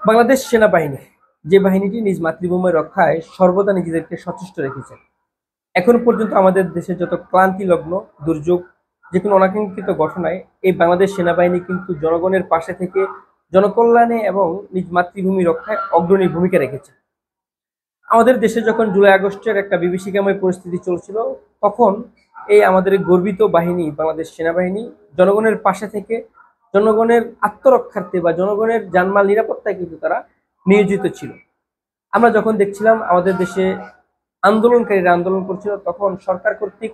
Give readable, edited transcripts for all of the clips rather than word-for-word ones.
বাংলাদেশ সেনাবাহিনী যে বাহিনীটি নিজ মাতৃভূমি রক্ষায় সর্বদা নিজেদেরকে সচেষ্ট রেখেছে। এখন পর্যন্ত আমাদের দেশে যত ক্লান্তি লগ্ন দুর্যোগ, যে কোনো অনাকাঙ্ক্ষিত ঘটনায় এই বাংলাদেশ সেনাবাহিনী কিন্তু জনগণের পাশে থেকে জনকল্যাণে এবং নিজ মাতৃভূমি রক্ষায় অগ্রণী ভূমিকা রেখেছে। আমাদের দেশে যখন জুলাই আগস্টের একটা বিভীষিকাময় পরিস্থিতি চলছিল, তখন এই আমাদের গর্বিত বাহিনী বাংলাদেশ সেনাবাহিনী জনগণের পাশে থেকে জনগণের আত্মরক্ষার্থে বা জনগণের জানমাল নিরাপত্তায় কিন্তু তারা নিয়োজিত ছিল। আমরা যখন দেখছিলাম আমাদের দেশে আন্দোলনকারীরা আন্দোলন করছিল, তখন সরকার কর্তৃক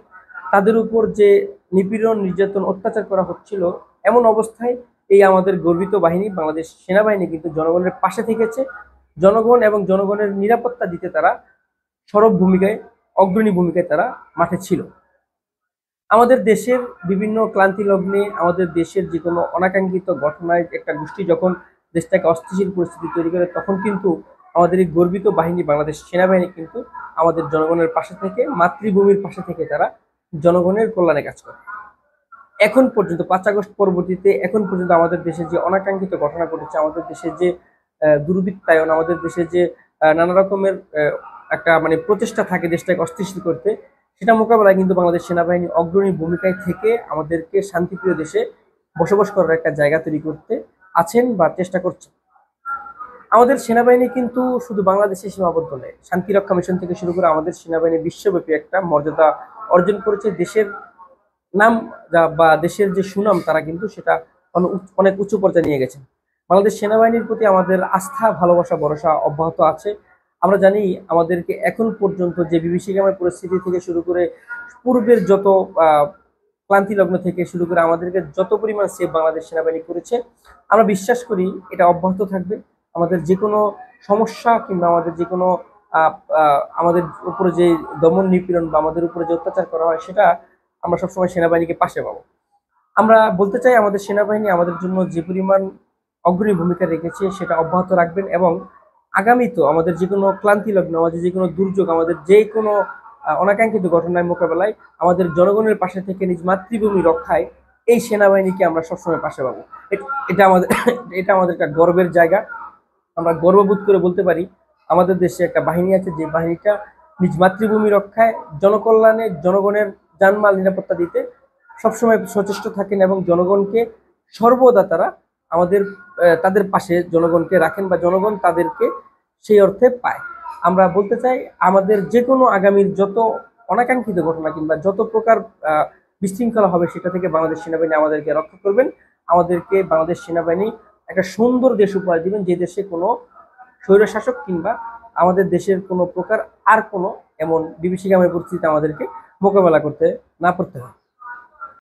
তাদের উপর যে নিপীড়ন নির্যাতন অত্যাচার করা হচ্ছিল, এমন অবস্থায় এই আমাদের গর্বিত বাহিনী বাংলাদেশ সেনাবাহিনী কিন্তু জনগণের পাশে থেকেছে। জনগণ এবং জনগণের নিরাপত্তা দিতে তারা সরব ভূমিকায়, অগ্রণী ভূমিকায় তারা মাঠে ছিল। আমাদের দেশের বিভিন্ন ক্লান্তি লগ্নে, আমাদের দেশের যে কোনো অনাকাঙ্ক্ষিত ঘটনায় একটা গোষ্ঠী যখন দেশটাকে অস্থিতিশীল পরিস্থিতি তৈরি করে, তখন কিন্তু আমাদের এই গর্বিত বাহিনী বাংলাদেশ সেনাবাহিনী কিন্তু আমাদের জনগণের পাশে থেকে, মাতৃভূমির পাশে থেকে তারা জনগণের কল্যাণে কাজ করে। এখন পর্যন্ত 5 আগস্ট পরবর্তীতে এখন পর্যন্ত আমাদের দেশে যে অনাকাঙ্ক্ষিত ঘটনা ঘটেছে, আমাদের দেশে যে দুর্বৃত্তায়ন, আমাদের দেশে যে নানা রকমের একটা মানে প্রচেষ্টা থাকে দেশটাকে অস্থিতিশীল করতে, সেটা মোকাবেলায় কিন্তু বাংলাদেশ সেনাবাহিনী অগ্রণী ভূমিকায় থেকে আমাদেরকে শান্তিপ্রিয় দেশে বসবাস করার একটা জায়গা তৈরি করতে আছেন বা চেষ্টা করছেন। আমাদের সেনাবাহিনী কিন্তু শুধু বাংলাদেশে সীমাবদ্ধ নয়, শান্তিরক্ষা মিশন থেকে শুরু করে আমাদের সেনাবাহিনী বিশ্বব্যাপী একটা মর্যাদা অর্জন করেছে। দেশের নাম বা দেশের যে সুনাম, তারা কিন্তু সেটা অনেক উঁচু পর্যায়ে নিয়ে গেছেন। বাংলাদেশ সেনাবাহিনীর প্রতি আমাদের আস্থা, ভালোবাসা, ভরসা অব্যাহত আছে। আমরা জানি আমাদেরকে এখন পর্যন্ত যে বিভীষিকাময় পরিস্থিতি থেকে শুরু করে পূর্বের যত ক্লান্তি লগ্ন থেকে শুরু করে আমাদেরকে যত পরিমাণ সেভ বাংলাদেশ সেনাবাহিনী করেছে, আমরা বিশ্বাস করি এটা অব্যাহত থাকবে। আমাদের যে কোনো সমস্যা কিংবা আমাদের যে কোনো আমাদের উপরে যে দমন নিপীড়ন বা আমাদের উপরে যে অত্যাচার করা হয়, সেটা আমরা সবসময় সেনাবাহিনীকে পাশে পাবো। আমরা বলতে চাই আমাদের সেনাবাহিনী আমাদের জন্য যে পরিমাণ অগ্রণী ভূমিকা রেখেছে সেটা অব্যাহত রাখবেন, এবং আগামী তো আমাদের যে কোনো ক্লান্তি লগ্ন, আমাদের যে কোনো দুর্যোগ, আমাদের যে কোনো অনাকাঙ্ক্ষিত ঘটনায় মোকাবেলায় আমাদের জনগণের পাশে থেকে নিজ মাতৃভূমি রক্ষায় এই সেনাবাহিনীকে আমরা সবসময় পাশে পাবো। এটা আমাদের এটা আমাদের একটা গর্বের জায়গা। আমরা গর্ববোধ করে বলতে পারি আমাদের দেশে একটা বাহিনী আছে, যে বাহিনীটা নিজ মাতৃভূমি রক্ষায়, জনকল্যাণে, জনগণের জানমাল নিরাপত্তা দিতে সবসময় সচেষ্ট থাকেন, এবং জনগণকে সর্বদা তারা আমাদের তাদের পাশে জনগণকে রাখেন বা জনগণ তাদেরকে সেই অর্থে পায়। আমরা বলতে চাই আমাদের যে কোনো আগামীর যত অনাকাঙ্ক্ষিত ঘটনা কিংবা যত প্রকার বিশৃঙ্খলা হবে, সেটা থেকে বাংলাদেশ সেনাবাহিনী আমাদেরকে রক্ষা করবেন। আমাদেরকে বাংলাদেশ সেনাবাহিনী একটা সুন্দর দেশ উপহার দিবেন, যে দেশে কোনো স্বৈরশাসক কিংবা আমাদের দেশের কোনো প্রকার আর কোনো এমন বিভীষিকাময় পরিস্থিতি আমাদেরকে মোকাবেলা করতে না পড়তে হয়।